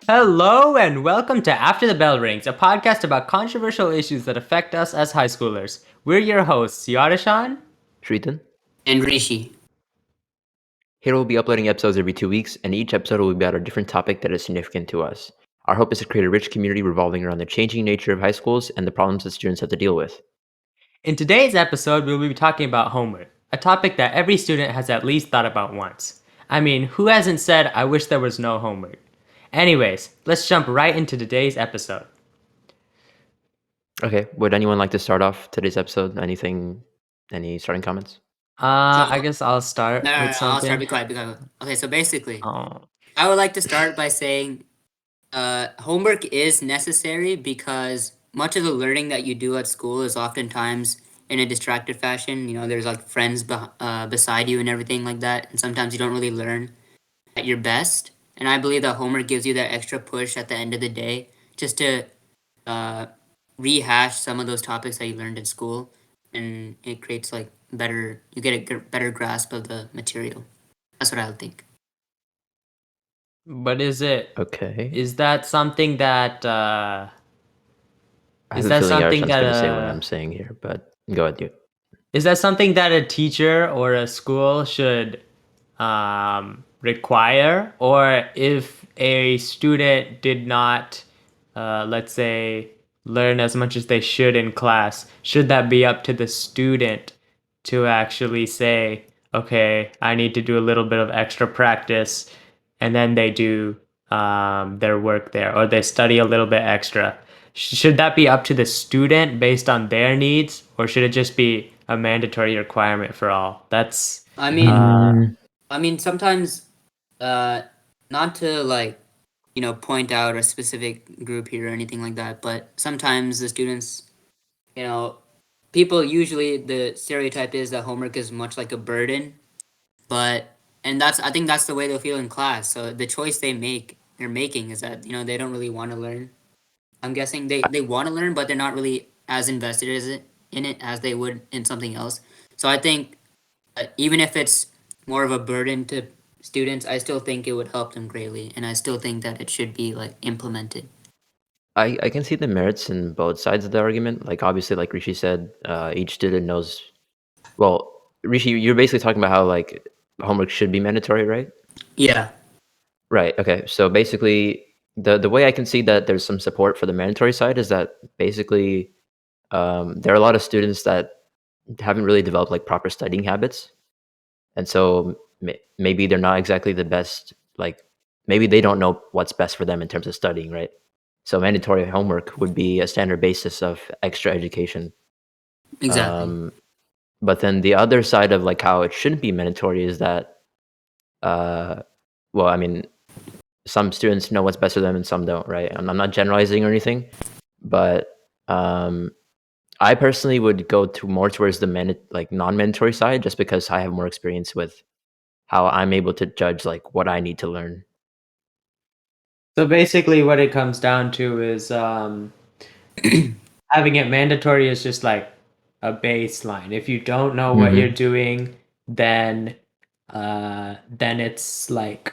Hello and welcome to After the Bell Rings, a podcast about controversial issues that affect us as high schoolers. We're your hosts, Yadashan. Shritan. And Rishi. Here we'll be uploading episodes every 2 weeks, and each episode will be about a different topic that is significant to us. Our hope is to create a rich community revolving around the changing nature of high schools and the problems that students have to deal with. In today's episode, we'll be talking about homework, a topic that every student has at least thought about once. I mean, who hasn't said, I wish there was no homework? Anyways, let's jump right into today's episode. Okay, would anyone like to start off today's episode? Any starting comments? I guess I'll start No, with something. I'll start. Be quiet. Okay, so basically, Oh. I would like to start by saying homework is necessary because much of the learning that you do at school is oftentimes in a distracted fashion. You know, there's like friends beside you and everything like that. And sometimes you don't really learn at your best. And I believe that homework gives you that extra push at the end of the day just to rehash some of those topics that you learned in school. And it creates like you get a better grasp of the material. That's what I would think. But is that something that, I have is a that feeling something Yarshan's that, going to say what I'm saying here, but go ahead, you. is that something that a teacher or a school should require? Or if a student did not, let's say, learn as much as they should in class, should that be up to the student to actually say, okay, I need to do a little bit of extra practice, and then they do their work there, or they study a little bit extra? Should that be up to the student based on their needs, or should it just be a mandatory requirement for all? That's I mean, uh, I mean sometimes, not to like, point out a specific group here or anything like that, but sometimes the students, you know, people usually the stereotype is that homework is much like a burden, but and I think that's the way they'll feel in class. So the choice they're making is that they don't really want to learn. I'm guessing they want to learn, but they're not really as invested in it as they would in something else. So I think even if it's more of a burden to students, I still think it would help them greatly, and I still think that it should be like implemented. I can see the merits in both sides of the argument. Like, obviously, like Rishi said, each student knows. Well, Rishi, you're basically talking about how like homework should be mandatory, right? Yeah. Right. Okay. So basically, the way I can see that there's some support for the mandatory side is that basically there are a lot of students that haven't really developed like proper studying habits, and so maybe they're not exactly the best. Like maybe they don't know what's best for them in terms of studying, right? So mandatory homework would be a standard basis of extra education. Exactly. But then the other side of like how it shouldn't be mandatory is that, well, I mean, some students know what's best for them and some don't, right? I'm not generalizing or anything, but I personally would go to more towards the non-mandatory side, just because I have more experience with how I'm able to judge like what I need to learn. so basically what it comes down to is having it mandatory is just like a baseline. If you don't know what you're doing, then it's like,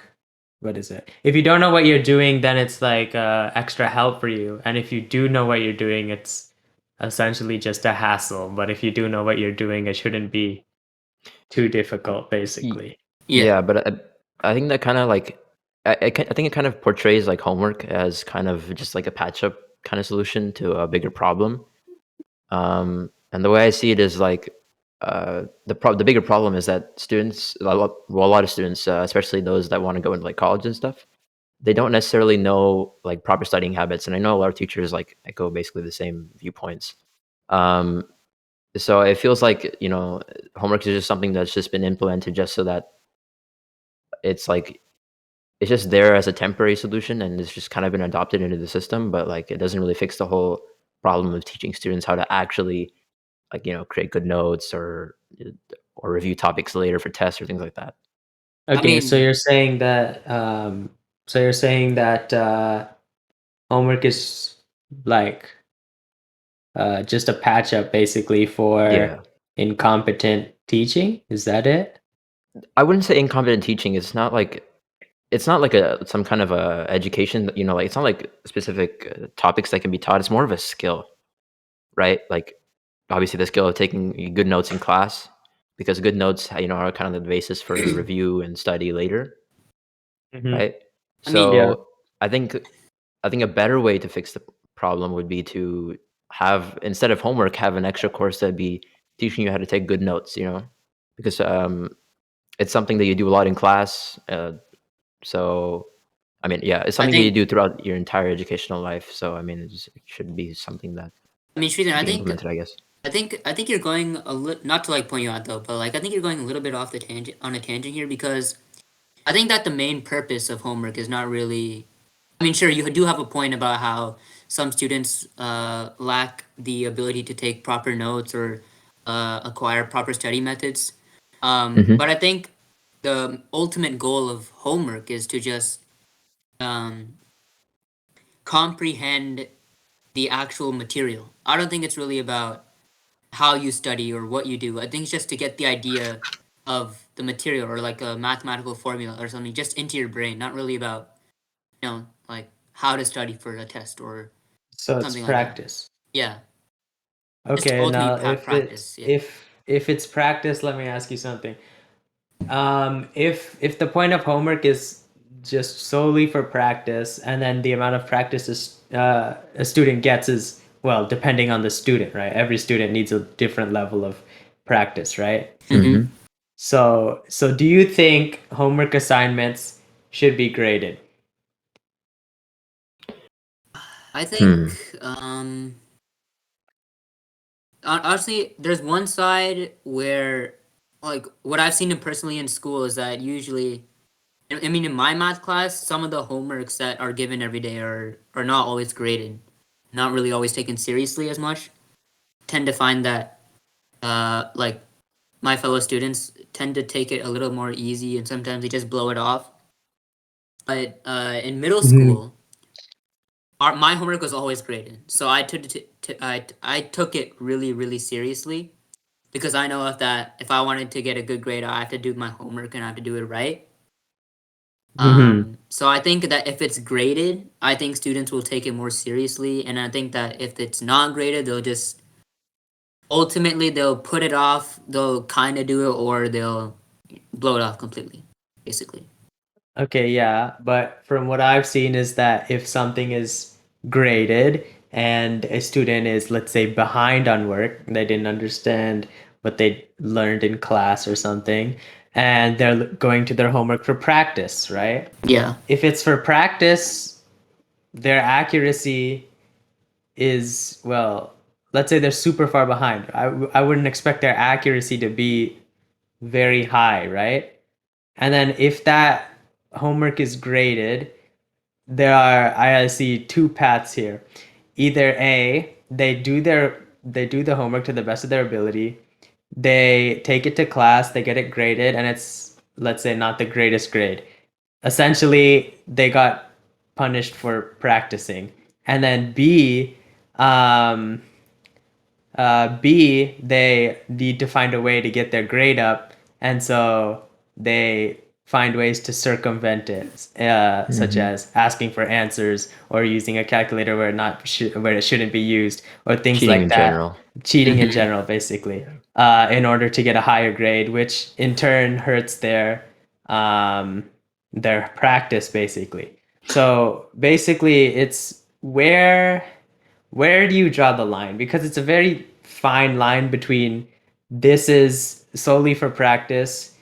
what is it? If you don't know what you're doing, then it's like extra help for you. And if you do know what you're doing, it's essentially just a hassle. But if you do know what you're doing, it shouldn't be too difficult, basically. Yeah, but I think that kind of like I think it kind of portrays like homework as kind of just like a patch up kind of solution to a bigger problem. And the way I see it is like the bigger problem is that students, a lot of students, especially those that want to go into like college and stuff, they don't necessarily know like proper studying habits. And I know a lot of teachers like echo basically the same viewpoints. Um, so it feels like homework is just something that's just been implemented just so that it's like it's just there as a temporary solution, and it's just kind of been adopted into the system, but like it doesn't really fix the whole problem of teaching students how to actually like create good notes or review topics later for tests or things like that. Okay, so mean- you're saying that homework is like just a patch up basically for Yeah, incompetent teaching. Is that it? I wouldn't say incompetent teaching. It's not like it's not like some kind of a education, you know, like it's not like specific topics that can be taught. It's more of a skill, right? Like obviously the skill of taking good notes in class, because good notes, you know, are kind of the basis for review and study later, Mhm. right? I mean, Yeah. So I think a better way to fix the problem would be to have, instead of homework, have an extra course that'd be teaching you how to take good notes, you know, because it's something that you do a lot in class. So I mean, yeah, it's I something that you think, do throughout your entire educational life. So I mean, it should be something that Sridhar, should be implemented, I guess. I think you're going a little, not to like point you out though, but like I think you're going a little bit off the tangent on a tangent here because I think that the main purpose of homework is not really. I mean, sure, you do have a point about how some students lack the ability to take proper notes or acquire proper study methods. Hmm. But I think the ultimate goal of homework is to just um, comprehend the actual material. I don't think it's really about how you study or what you do. I think it's just to get the idea of the material or like a mathematical formula or something just into your brain, not really about, like how to study for a test or So it's something like that. practice. Yeah. Just Okay, ultimately now practice. Yeah. if it's practice, let me ask you something. If the point of homework is just solely for practice, and then the amount of practice a student gets is, well, depending on the student, right? Every student needs a different level of practice, right? Mm-hmm. Hmm. So do you think homework assignments should be graded? I think, Hmm. honestly, there's one side where, like, what I've seen personally in school is that usually, I mean, in my math class, some of the homeworks that are given every day are not always graded, not really always taken seriously as much. Tend to find that, like, my fellow students tend to take it a little more easy, and sometimes they just blow it off. But in middle Mhm. school, my homework was always graded, so I took it really seriously because I know if I wanted to get a good grade, I have to do my homework and I have to do it right. Mhm. So I think that if it's graded, I think students will take it more seriously, and I think that if it's not graded, they'll just ultimately they'll put it off, they'll kind of do it, or they'll blow it off completely, basically. Okay, yeah, but from what I've seen is that if something is graded and a student is, let's say, behind on work, they didn't understand what they learned in class or something, and they're going to their homework for practice, right? Yeah. If it's for practice, their accuracy is, well, let's say they're super far behind. I wouldn't expect their accuracy to be very high, right? And then if that homework is graded, I see two paths here. Either A, they do the homework to the best of their ability. They take it to class, they get it graded, and it's, let's say, not the greatest grade. Essentially, they got punished for practicing. And then um, B, they need to find a way to get their grade up, and so they find ways to circumvent it, such Hmm. as asking for answers or using a calculator where it shouldn't be used, or things Cheating like in that. general. Cheating in Mm-hmm. general, basically, in order to get a higher grade, which in turn hurts their practice, basically. So basically, it's where do you draw the line? Because it's a very fine line between this is solely for practice,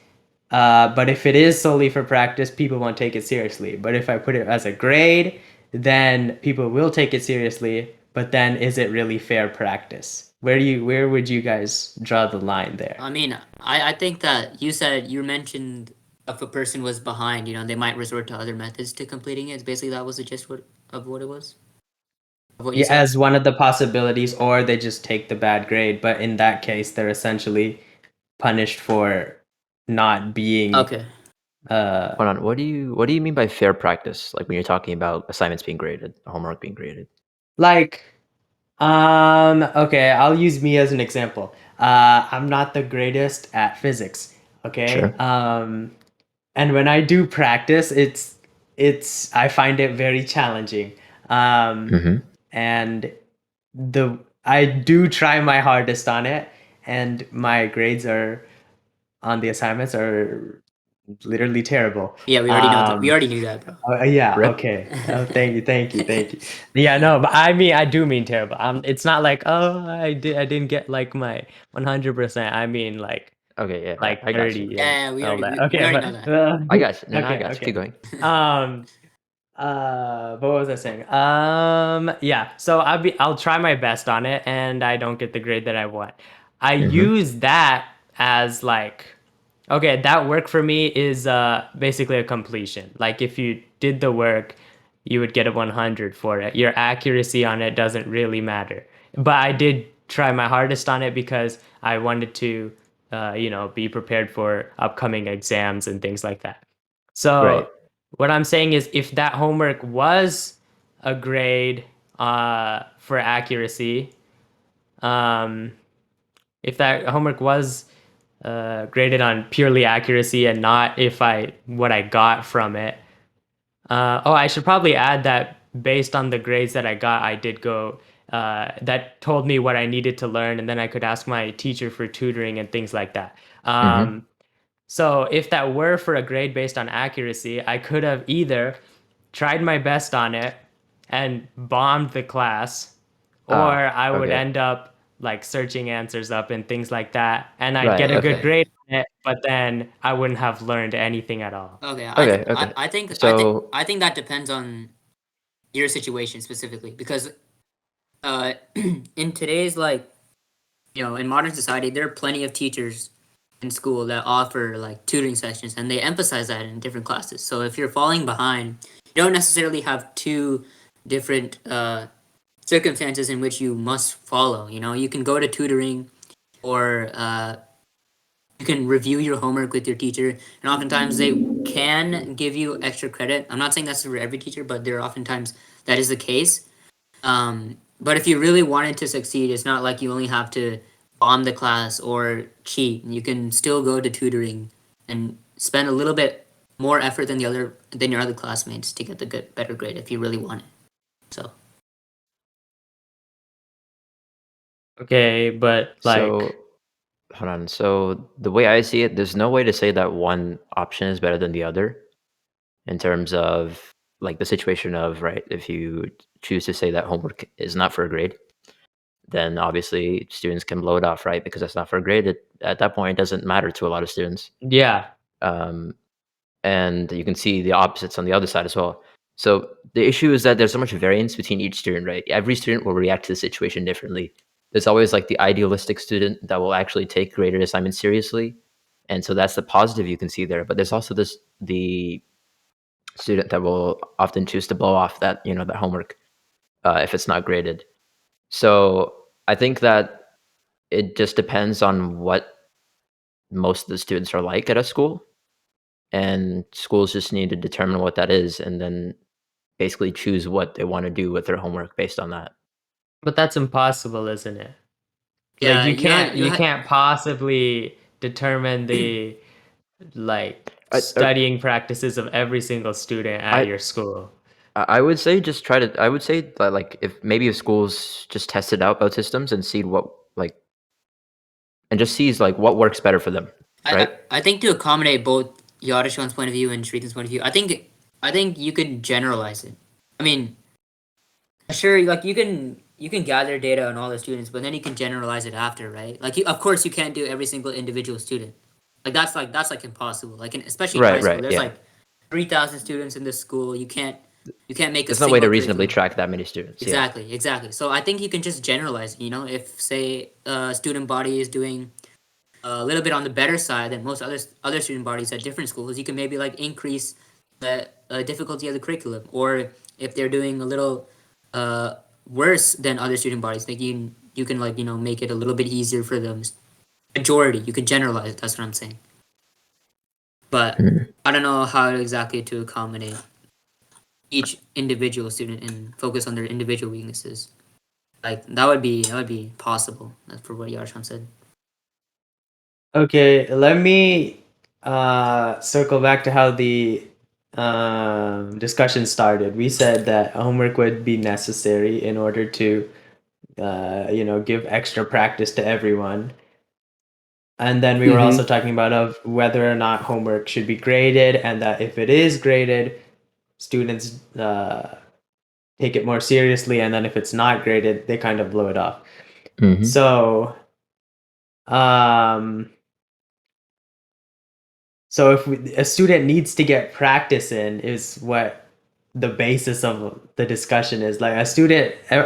but if it is solely for practice, people won't take it seriously. But if I put it as a grade, then people will take it seriously. But then, is it really fair practice? Where would you guys draw the line there? I mean, I think that you mentioned if a person was behind, they might resort to other methods to completing it. Basically, that was the gist of what it was, of what you Yeah, said. as one of the possibilities, or they just take the bad grade. But in that case, they're essentially punished for not being Okay. uh, Hold on. What do you mean by fair practice? Like when you're talking about assignments being graded, homework being graded? like okay, I'll use me as an example. I'm not the greatest at physics, okay? Sure. And when I do practice, it's I find it very challenging. And I do try my hardest on it, and my grades are on the assignments are literally terrible. Yeah, we already know that. We already knew that, bro. Yeah, Rip. okay. Oh, thank you. Yeah, no, but I do mean terrible. It's not like, oh, I didn't get like my 100%. I mean like Okay, yeah, like I got you. 30 and Yeah, we all already that. we Okay, already but know that. I got you. No, I okay, got you. Keep okay. going. But what was I saying? Yeah, so I'll try my best on it, and I don't get the grade that I want. I use that as like, okay, that work for me is basically a completion. Like if you did the work, you would get a 100 for it. Your accuracy on it doesn't really matter. But I did try my hardest on it because I wanted to, be prepared for upcoming exams and things like that. Right. So what I'm saying is, if that homework was a grade for accuracy, um, if that homework was graded on purely accuracy and not if I what I got from it. I should probably add that based on the grades that I got, I did go. That told me what I needed to learn, and then I could ask my teacher for tutoring and things like that. So if that were for a grade based on accuracy, I could have either tried my best on it and bombed the class, or I would Okay. end up like searching answers up and things like that, and I'd Right. get a good Okay. grade on it, but then I wouldn't have learned anything at all. Okay, Okay. Okay. So I think that depends on your situation specifically because uh in today's like in modern society there are plenty of teachers in school that offer like tutoring sessions and they emphasize that in different classes. So if you're falling behind, you don't necessarily have two different circumstances in which you must follow. You can go to tutoring or you can review your homework with your teacher, and oftentimes they can give you extra credit. I'm not saying that's for every teacher, but there are oftentimes that is the case. But if you really wanted to succeed, it's not like you only have to bomb the class or cheat. You can still go to tutoring and spend a little bit more effort than your other classmates to get the better grade if you really want it. So Okay, but like, so hold on. So the way I see it, there's no way to say that one option is better than the other in terms of like the situation of right. If you choose to say that homework is not for a grade, then obviously students can blow it off, right? Because that's not for a grade. At that point, it doesn't matter to a lot of students. yeah, Um, and you can see the opposites on the other side as well. So the issue is that there's so much variance between each student, right? Every student will react to the situation differently. There's always like the idealistic student that will actually take graded assignments seriously, and so that's the positive you can see there. But there's also the student that will often choose to blow off that homework if it's not graded. So I think that it just depends on what most of the students are like at a school, and schools just need to determine what that is and then basically choose what they want to do with their homework based on that. but that's impossible, isn't it? Like yeah, you can't possibly determine the like I I studying practices of every single student at I your school. I would say just try to. I would say that like if schools just tested out both systems and see what like and just sees like what works better for them, I, right? I think to accommodate both Yadishan's point of view and Shritan's point of view, I think you could generalize it. I mean, sure, like you can gather data on all the students, but then you can generalize it after, right? Like of course you can't do every single individual student. That's like impossible. Like especially in high Right, school, right, there's yeah. like 3,000 students in this school. You can't make a There's no way to single reasonably curriculum. track that many students. Yeah. Exactly. So I think you can just generalize. If say a student body is doing a little bit on the better side than most other student bodies at different schools, you can maybe like increase the difficulty of the curriculum, or if they're doing a little uh, worse than other student bodies, like you can like make it a little bit easier for them. Majority, you can generalize. That's what I'm saying. But Mhm. I don't know how exactly to accommodate each individual student and focus on their individual weaknesses. Like that would be possible. That's for what Yarshan said. Okay, let me circle back to how the discussion started, we said that homework would be necessary in order to, give extra practice to everyone. And then we were also talking about of whether or not homework should be graded, and that if it is graded, students take it more seriously, and then if it's not graded, they kind of blow it off. Mhm. So, so if a student needs to get practice in, is what the basis of the discussion is. Like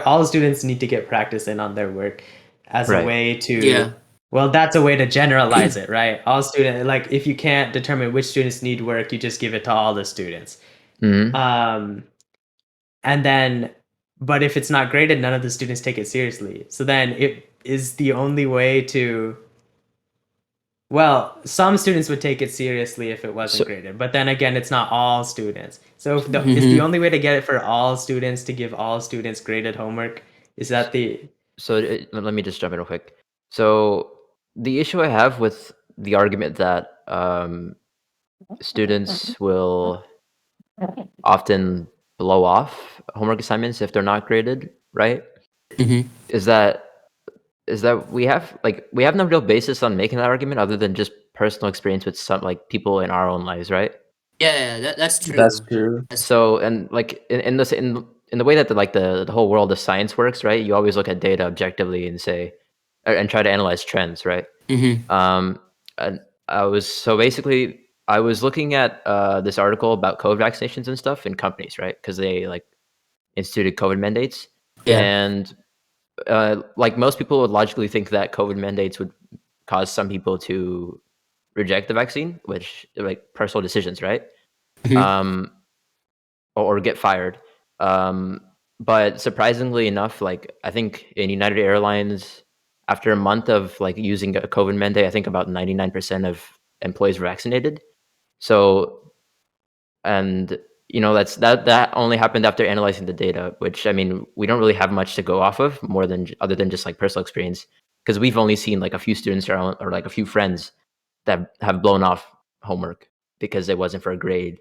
all students need to get practice in on their work as a Right. way to, Yeah. well, that's a way to generalize it, right? All student, like if you can't determine which students need work, you just give it to all the students. Mhm. And then, but if it's not graded, none of the students take it seriously. So then it is the only way to, well, some students would take it seriously if it wasn't So graded, but then again, it's not all students. So if is the Mhm. only way to get it for all students to give all students graded homework? Is that the let me just jump in real quick. So the issue I have with the argument that students will often blow off homework assignments if they're not graded, right? Mhm. Is that we have no real basis on making that argument other than just personal experience with some like people in our own lives, right? Yeah, that's That's true. true. That's true. So and like in the way that the whole world of science works, right? You always look at data objectively and say and try to analyze trends, right? Mhm. Um, and I was looking at this article about COVID vaccinations and stuff in companies, right? Because they like instituted COVID mandates, Yeah. and like most people would logically think that COVID mandates would cause some people to reject the vaccine, which like personal decisions, right? Mhm. Um, or get fired. Um, but surprisingly enough, like I think in United Airlines, after a month of like using a COVID mandate, I think about 99% of employees were vaccinated. So, and that only happened after analyzing the data, which I mean, we don't really have much to go off of more than other than just like personal experience, because we've only seen like a few students or like a few friends that have blown off homework because it wasn't for a grade,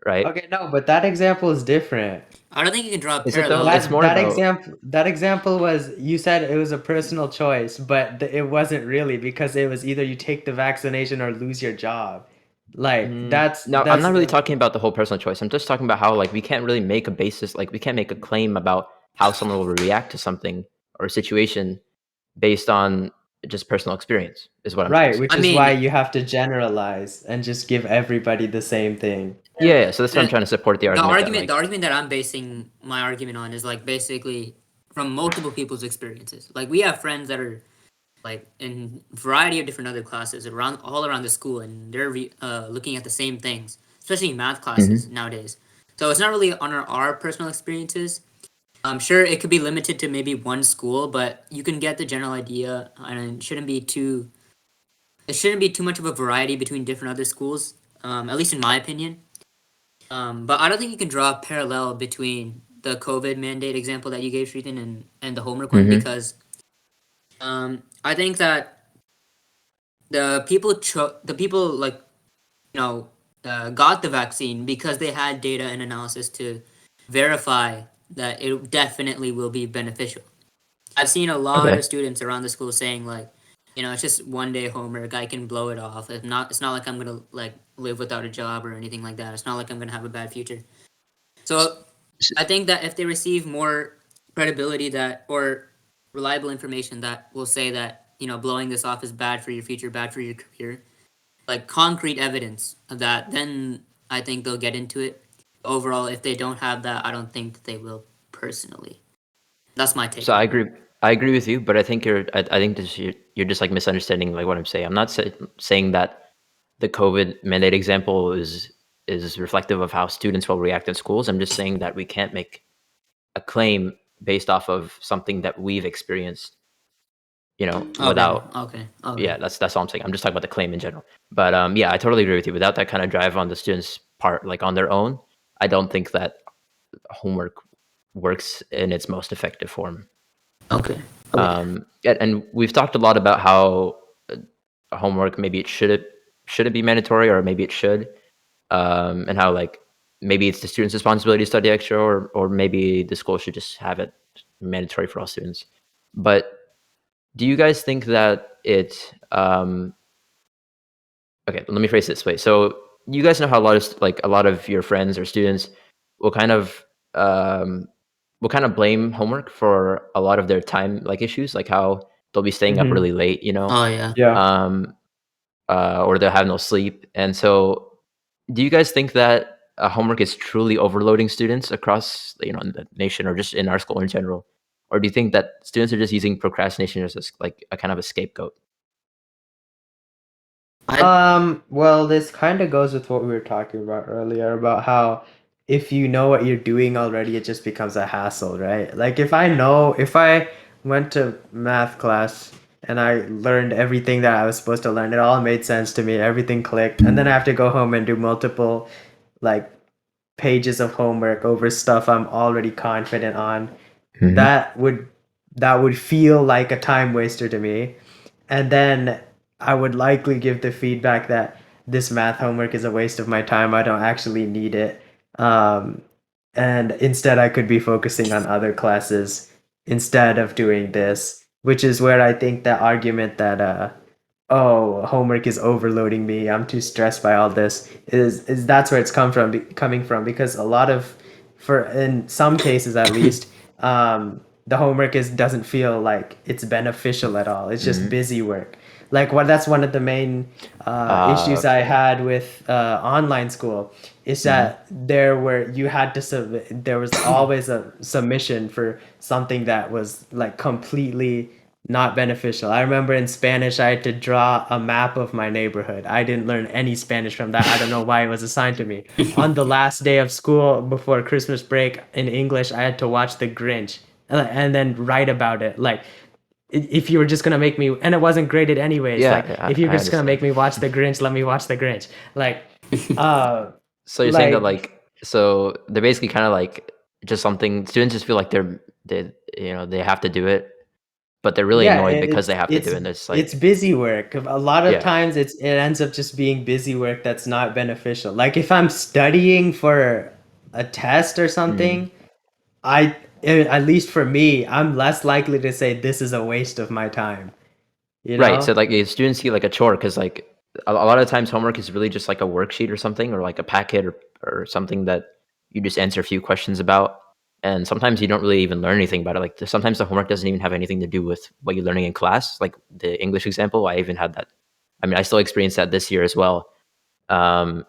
right? Okay, no, but that example is different. I don't think you can draw a Is it though? parallel. It's more about That example was, you said it was a personal choice, but it wasn't really, because it was either you take the vaccination or lose your job. Like No, I'm that's not really talking about the whole personal choice. I'm just talking about how like we can't really make a basis, like we can't make a claim about how someone will react to something or a situation based on just personal experience. Is what I'm trying to right, say. which I is why mean, you have to generalize and just give everybody the same thing. Yeah. So that's what I'm the trying to support the argument that the like. argument that I'm basing my argument on is like basically from multiple people's experiences. Like we have friends that are like in variety of different other classes around all around the school, and they're looking at the same things, especially math classes Mhm. nowadays. So it's not really on our personal experiences. I'm sure it could be limited to maybe one school, but you can get the general idea, and it shouldn't be too much of a variety between different other schools. At least in my opinion. But I don't think you can draw a parallel between the COVID mandate example that you gave, Shriten, and the homework one, Mhm. because I think that the people like got the vaccine because they had data and analysis to verify that it definitely will be beneficial. I've seen a lot Okay. of students around the school saying like, it's just one day homework. I can blow it off. It's not like I'm gonna like live without a job or anything like that. It's not like I'm gonna have a bad future. So I think that if they receive more credibility that or reliable information that will say that blowing this off is bad for your future, bad for your career, like concrete evidence of that, then I think they'll get into it. Overall, if they don't have that, I don't think they will personally. That's my take So on it. I agree with you, but I think I think you're just like misunderstanding like what I'm saying. I'm not saying that the COVID mandate example is reflective of how students will react in schools. I'm just saying that we can't make a claim based off of something that we've experienced, Okay, without. okay, okay. Yeah, that's all I'm saying. I'm just talking about the claim in general. But yeah, I totally agree with you. Without that kind of drive on the students' part, like on their own, I don't think that homework works in its most effective form. Okay. And we've talked a lot about how homework maybe it shouldn't be mandatory or maybe it should. and how like maybe it's the student's responsibility to study extra, or maybe the school should just have it mandatory for all students. But do you guys think that okay, let me phrase it this way. So you guys know how a lot of your friends or students will um, kind of blame homework for a lot of their time like issues, like how they'll be staying up Mhm. really late, Oh yeah. Yeah. um, or they'll have no sleep. And so, do you guys think that homework is truly overloading students across in the nation, or just in our school in general, or do you think that students are just using procrastination as like a kind of a scapegoat? Well, this kind of goes with what we were talking about earlier about how if you know what you're doing already, it just becomes a hassle, right? Like if I went to math class and I learned everything that I was supposed to learn, it all made sense to me, everything clicked, and then I have to go home and do multiple like pages of homework over stuff I'm already confident on. Mhm. That would that would feel like a time waster to me. And then I would likely give the feedback that this math homework is a waste of my time. I don't actually need it. Um, and instead, I could be focusing on other classes instead of doing this, which is where I think the argument that oh, homework is overloading me, I'm too stressed by all this, is that's where it's coming from, because a lot of, for in some cases at least, the homework is doesn't feel like it's beneficial at all. It's just Mhm. busy work. Like what that's one of the main issues I Okay. had with online school is Mhm. that you had to submit, there was always a submission for something that was like completely not beneficial. I remember in Spanish, I had to draw a map of my neighborhood. I didn't learn any Spanish from that. I don't know why it was assigned to me. On the last day of school before Christmas break in English, I had to watch The Grinch and then write about it. Like, if you were just gonna make me, and it wasn't graded anyways. Yeah, Like, yeah, if you I were just gonna make understand. me watch The Grinch, let me watch The Grinch. Like, uh, So you're saying that like like so they're basically kind of like just something students just feel like they have to do it, but they're really yeah, annoyed because they have to do it's it. And it's it's like busy work. A lot of yeah. times it ends up just being busy work that's not beneficial. Like if I'm studying for a test or Mhm. something, at least for me, I'm less likely to say this is a waste of my time, you Right. So know? like if students see like a chore, because like a lot of times homework is really just like a worksheet or something, or like a packet, or something that you just answer a few questions about. And sometimes you don't really even learn anything about it. Like sometimes the homework doesn't even have anything to do with what you're learning in class. Like the English example, I even had that. I mean, I still experienced that this year as well. Um,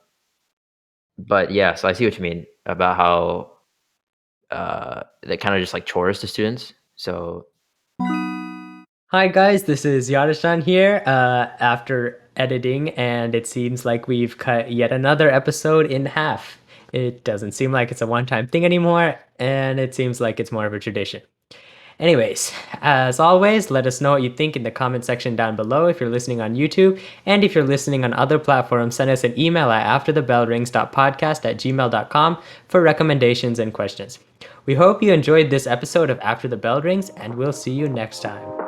but yeah, so I see what you mean about how they kind of just like chores to students. So Hi guys, this is Yadashan here after editing, and it seems like we've cut yet another episode in half. It doesn't seem like it's a one-time thing anymore, and it seems like it's more of a tradition. Anyways, as always, let us know what you think in the comment section down below if you're listening on YouTube. And if you're listening on other platforms, send us an email at afterthebellrings.podcast@gmail.com for recommendations and questions. We hope you enjoyed this episode of After the Bell Rings, and we'll see you next time.